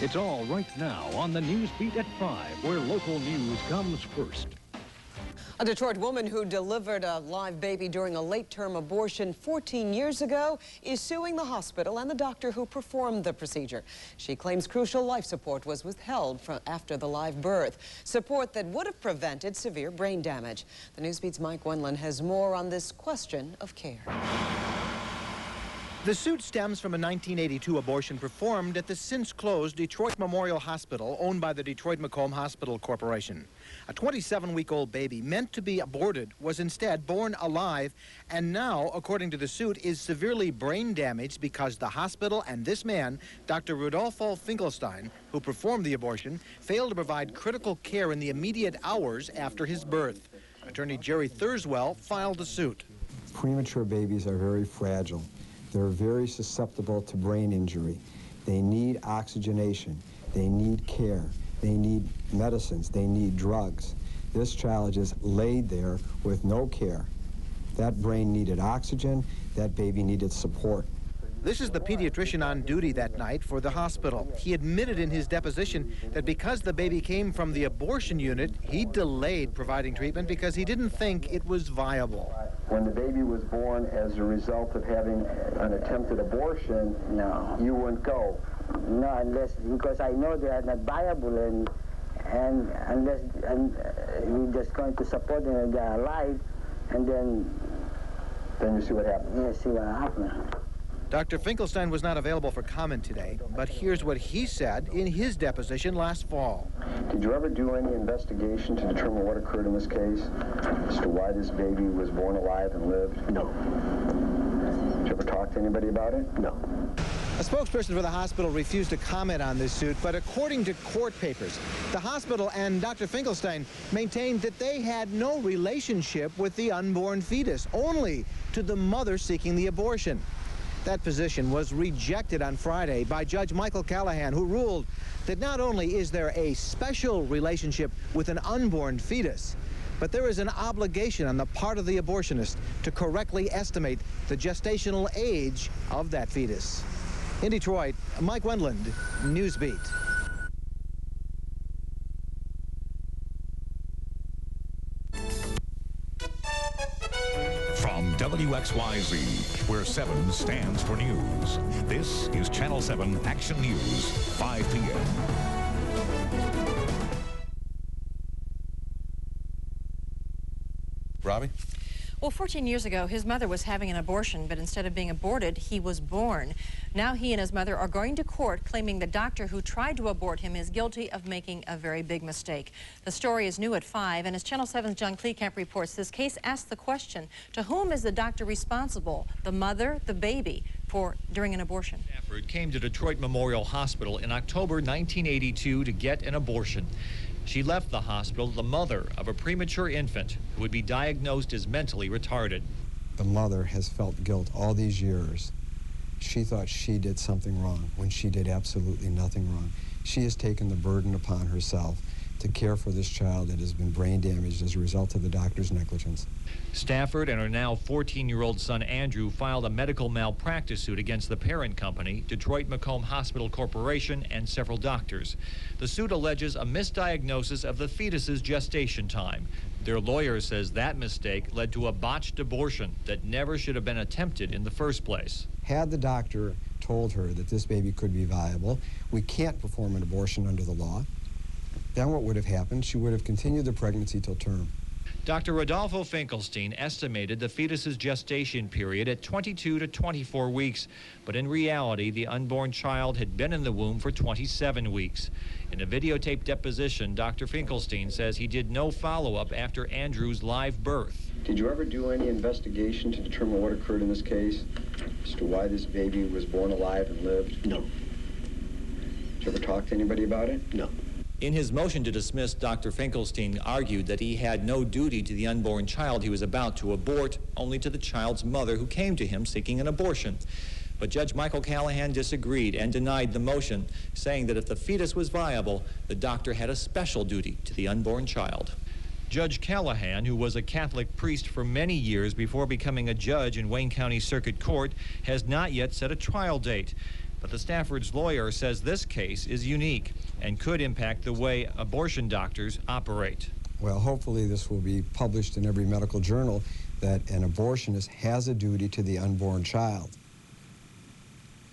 It's all right now on the News Beat at 5, where local news comes first. A Detroit woman who delivered a live baby during a late-term abortion 14 years ago is suing the hospital and the doctor who performed the procedure. She claims crucial life support was withheld after the live birth, support that would have prevented severe brain damage. The News Beat's Mike Wendland has more on this question of care. The suit stems from a 1982 abortion performed at the since-closed Detroit Memorial Hospital, owned by the Detroit-Macomb Hospital Corporation. A 27-week-old baby meant to be aborted was instead born alive, and now, according to the suit, is severely brain damaged because the hospital and this man, Dr. Rodolfo Finkelstein, who performed the abortion, failed to provide critical care in the immediate hours after his birth. Attorney Gerald Thurswell filed the suit. Premature babies are very fragile. They're very susceptible to brain injury. They need oxygenation. They need care. They need medicines. They need drugs. This child just laid there with no care. That brain needed oxygen. That baby needed support. This is the pediatrician on duty that night for the hospital. He admitted in his deposition that because the baby came from the abortion unit, he delayed providing treatment because he didn't think it was viable. When the baby was born as a result of having an attempted abortion, no, you wouldn't go. No, unless, because I know they are not viable, and unless we're just going to support them if they are alive, and then you see what happens. Yeah, see what happens. Dr. Finkelstein was not available for comment today, but here's what he said in his deposition last fall. Did you ever do any investigation to determine what occurred in this case as to why this baby was born alive and lived? No. Did you ever talk to anybody about it? No. A spokesperson for the hospital refused to comment on this suit, but according to court papers, the hospital and Dr. Finkelstein maintained that they had no relationship with the unborn fetus, only to the mother seeking the abortion. That position was rejected on Friday by Judge Michael Callahan, who ruled that not only is there a special relationship with an unborn fetus, but there is an obligation on the part of the abortionist to correctly estimate the gestational age of that fetus. In Detroit, Mike Wendland, News Beat. From WXYZ, where 7 stands for news, this is Channel 7 Action News, 5 p.m. Robbie? Well, 14 years ago, his mother was having an abortion, but instead of being aborted, he was born. Now he and his mother are going to court claiming the doctor who tried to abort him is guilty of making a very big mistake. The story is new at 5, and as Channel 7's John Kleekamp reports, this case asks the question, to whom is the doctor responsible, the mother, the baby, during an abortion? Stafford came to Detroit Memorial Hospital in October 1982 to get an abortion. She left the hospital the mother of a premature infant who would be diagnosed as mentally retarded. The mother has felt guilt all these years. She thought she did something wrong when she did absolutely nothing wrong. She has taken the burden upon herself to care for this child that has been brain damaged as a result of the doctor's negligence. Stafford and her now 14-year-old son Andrew filed a medical malpractice suit against the parent company, Detroit Macomb Hospital Corporation, and several doctors. The suit alleges a misdiagnosis of the fetus's gestation time. Their lawyer says that mistake led to a botched abortion that never should have been attempted in the first place. Had the doctor told her that this baby could be viable, we can't perform an abortion under the law, then what would have happened? She would have continued the pregnancy till term. Dr. Rodolfo Finkelstein estimated the fetus's gestation period at 22 to 24 weeks, but in reality, the unborn child had been in the womb for 27 weeks. In a videotaped deposition, Dr. Finkelstein says he did no follow-up after Andrew's live birth. Did you ever do any investigation to determine what occurred in this case as to why this baby was born alive and lived? No. Did you ever talk to anybody about it? No. In his motion to dismiss, Dr. Finkelstein argued that he had no duty to the unborn child he was about to abort, only to the child's mother who came to him seeking an abortion. But Judge Michael Callahan disagreed and denied the motion, saying that if the fetus was viable, the doctor had a special duty to the unborn child. Judge Callahan, who was a Catholic priest for many years before becoming a judge in Wayne County Circuit Court, has not yet set a trial date. But the Stafford's lawyer says this case is unique and could impact the way abortion doctors operate. Well, hopefully this will be published in every medical journal that an abortionist has a duty to the unborn child.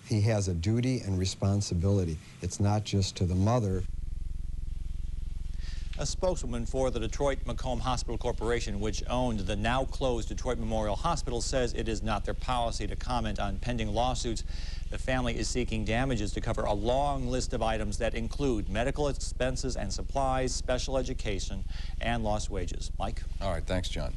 He has a duty and responsibility. It's not just to the mother. A spokeswoman for the Detroit-Macomb Hospital Corporation, which owned the now-closed Detroit Memorial Hospital, says it is not their policy to comment on pending lawsuits. The family is seeking damages to cover a long list of items that include medical expenses and supplies, special education, and lost wages. Mike? All right, thanks, John.